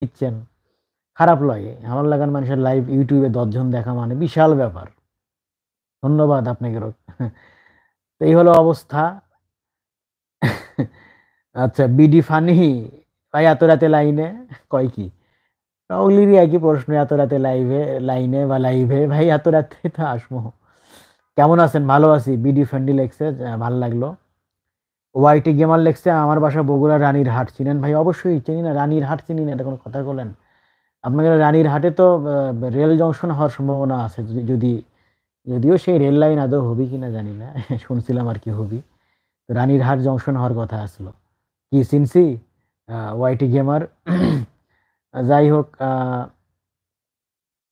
দিচ্ছেন, খারাপ লাগে। আমার লাগান মানুষের লাইভ ইউটিউবে ১০ জন দেখা মানে বিশাল ব্যাপার। ধন্যবাদ আপনাকেরও। তো এই হলো অবস্থা। আচ্ছা বিডি ফানি ভাই এত রাতে লাইনে কয় কি? ওগুলিরই একই প্রশ্ন এত রাতে লাইনে বা লাইভে ভাই এত রাতে তো আসমো। কেমন আছেন? ভালো আছি। বিডি ফ্রেন্ডলি লেখছে ভাল লাগলো। ওয়াইটি গেমার লেখছে আমার বাসা বগুড়া রানীরহাট। চিনেন ভাই? অবশ্যই চিনি না। রানীরহাট চিনি না এটা কোনো কথা বলেন? আপনাদের রানীরহাটে তো রেল জংশন হওয়ার সম্ভাবনা আছে যদি যদিও সেই রেল লাইন আদৌ হবে কিনা জানি না। শুনছিলাম আরকি হবি। রানীরহাট জংশন হওয়ার কথা আসলো। কি চিনছি? ওয়াইটি গেমার। যাই হোক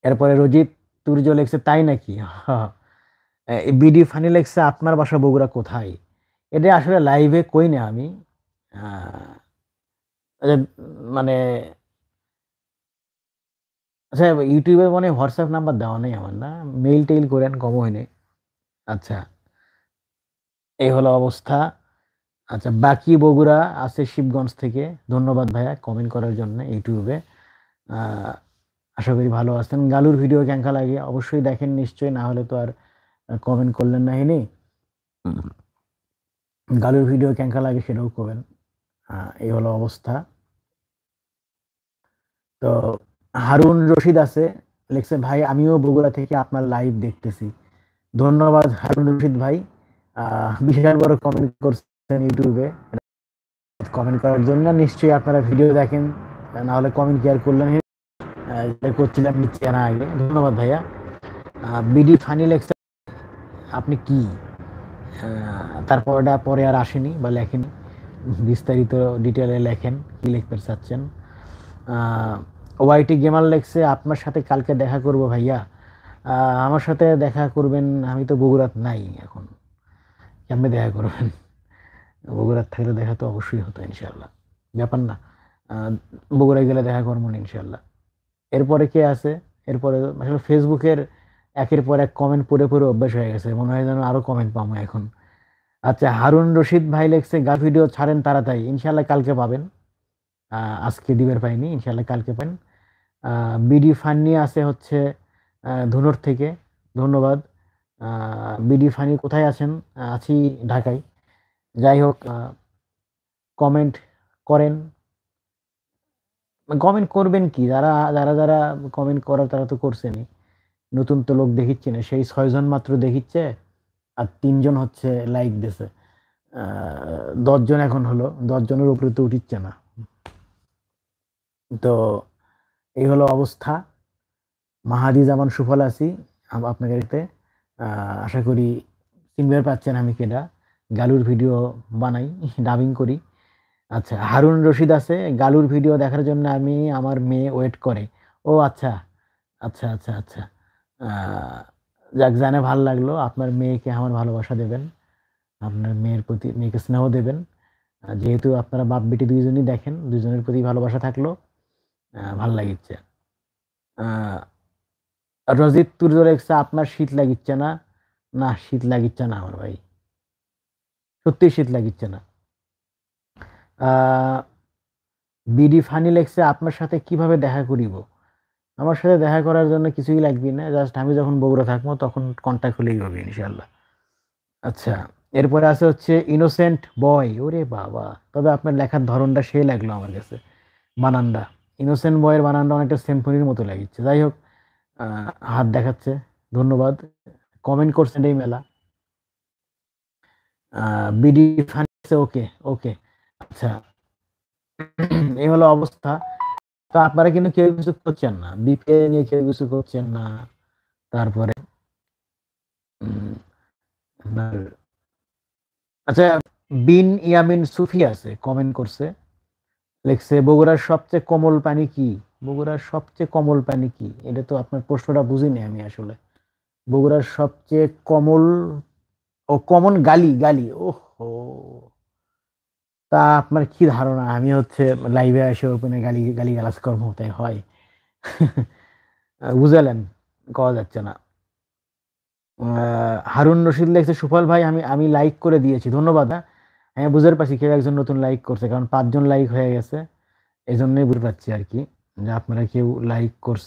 এরপরে রজিত তুর্য লেখছে তাই নাকি? বিডি ফানি লেখছে আপনার বাসা বগুড়া কোথায়? এটা আসলে লাইভে কই না আমি। আ আচ্ছা মানে আচ্ছা ইউটিউবে মনে হয় হোয়াটসঅ্যাপ নাম্বার দেওয়া নেই আমার না? মেইল-টেইল করেন কমও হয়নি। আচ্ছা, এই হলো অবস্থা। আচ্ছা বাকি বগুড়া আছে শিবগঞ্জ থেকে। ধন্যবাদ ভাইয়া কমেন্ট করার জন্য ইউটিউবে। আ আশা করি ভালো আছেন। গালুর ভিডিও কেঙ্কা লাগে? অবশ্যই দেখেন নিশ্চয়ই না হলে তো আর কমেন্ট করলেন না হেনি। গালুর ভিডিও কেঙ্কা লাগে সেটাও কবেন। এই হলো অবস্থা। তো হারুন রশিদ আছে লিখছে ভাই আমিও বগুড়া থেকে আপনার লাইভ দেখতেছি। ধন্যবাদ হারুন রশিদ ভাই। বিশাল বড় কমেন্ট করছেন ইউটিউবে। কমেন্ট করার জন্য নিশ্চয়ই আপনারা ভিডিও দেখেন। না হলে কমেন্ট কি আর করলেন? যেটা করছিলাম নিচে না আগে। ধন্যবাদ ভাইয়া। বিডি ফানি লেখছে আপনি কি? তারপর ওটা পরে আর আসেনি বা লেখেনি। বিস্তারিত ডিটেইলে লেখেন কি লিখতে চাচ্ছেন। ওয়াইটি গেমার লেখছে আপনার সাথে কালকে দেখা করব ভাইয়া। আমার সাথে দেখা করবেন আমি তো বগুড়াত নাই এখন। কেমনে দেখা করবেন? বগুড়াত থাকলে দেখা তো অবশ্যই হতো ইনশাআল্লাহ। ব্যাপার না। আ বগুড়ায় গেলে দেখা করব ইনশাআল্লাহ। এরপরে কে আছে? এরপরে আসলে ফেসবুকের একের পর এক কমেন্ট পড়ে অভ্যাস হয়ে গেছে। মনে হয় যেন আরো কমেন্ট পাবো এখন। আচ্ছা হারুন রশিদ ভাই লেখছে ভিডিও ছাড়েন তাড়াতাড়ি। ইনশাআল্লাহ কালকে পাবেন। আ আজকে দিবার পাইনি। ইনশাআল্লাহ কালকে পাবেন। আ বিডি ফান্নি আছে হচ্ছে ধুনট থেকে। ধন্যবাদ। আ বিডি ফানি কোথায় আছেন? আছি ঢাকায়। যাই হোক কমেন্ট করেন। কমেন্ট করবেন কি? যারা কমেন্ট করার তারা তো করছেনই। নতুন তো লোক দেখিচ্ছি না। সেই ৬ জন মাত্র দেখিচ্ছে। আর ৩ জন হচ্ছে লাইক দিছে। আ ১০ জন এখন হলো। ১০ জনের উপরে তো উঠিচ্ছে না। তো এই হলো অবস্থা। মাহাদি জামান সুফল আছি আপনাদেরতে। আ আশা করি চিনতে পারছেন আমি কেডা। গালুর ভিডিও বানাই, ডাবিং করি। আচ্ছা হারুন রশিদ আছে গালুর ভিডিও দেখার জন্য আমি আমার মেয়ে ওয়েট করে। ও আচ্ছা, আচ্ছা। আ যাক জেনে ভাল লাগলো। আপনার মেয়েকে আমার ভালোবাসা দেবেন। আপনার মেয়েকে স্নেহ দেবেন। যেহেতু আপনারা বাপ-বেটি ২ জনই দেখেন, ২ জনের প্রতি ভালোবাসা থাকলো। ভাল লাগিচ্ছে। আ রজিত তুর্য লেখছে আপনার শীত লাগিচ্ছে না? না শীত লাগিচ্ছে না আমার ভাই। সত্যিই শীত লাগিচ্ছে না। আ বিডি ফানি লেখছে আপনার সাথে কিভাবে দেখা করিব? আমার সাথে দেখা করার জন্য কিছুই লাগবে না। জাস্ট আমি যখন বগুড়া থাকবো তখন কনট্যাক্ট হলেই হবে ইনশাআল্লাহ। আচ্ছা, এরপরে আছে হচ্ছে ইনোসেন্ট বয়। ওরে বাবা! তবে আপনার লেখার ধরনটা সেই লাগলো আমার কাছে। বানানটা। ইনোসেন্ট বয়ের বানানটা অনেকটা সিম্ফনির মতো লাগিচ্ছে। যাই হোক আ হাত দেখাচ্ছে। ধন্যবাদ। কমেন্ট করছেন এই মেলা। আ বিডি ফানি ওকে। আচ্ছা। এই হলো অবস্থা। তো আপনারা কিন্তু কেউ কিছু করছেন না। বিপিএল নিয়ে কেউ কিছু করছেন না। তারপরে উম আপনার আচ্ছা বিন ইয়ামিন সুফি আছে কমেন্ট করছে। লিখছে বগুড়ার সবচেয়ে কোমল পানি কি? বগুড়ার সবচেয়ে কোমল পানি কি? এটা তো আপনার প্রশ্নটা বুঝিনি আমি আসলে। বগুড়ার সবচেয়ে কমন গালি। ওহহো! তা আপনার কি ধারণা আমি হচ্ছে লাইভে এসে ওপেনে গালিগালাজ করব তাই হয়? বুঝালেন? কওয়া যাচ্ছে না। আ হারুন রশিদ লিখছে, "সুফল ভাই আমি লাইক করে দিয়েছি। ধন্যবাদ হ্যাঁ।" আমি বুঝতে পারছি কেউ একজন নতুন লাইক করছে। কারণ ৫ জন লাইক হয়ে গেছে। এজন্যই বুঝতে পারছি আরকি। যে আপনারা কেউ লাইক করছেন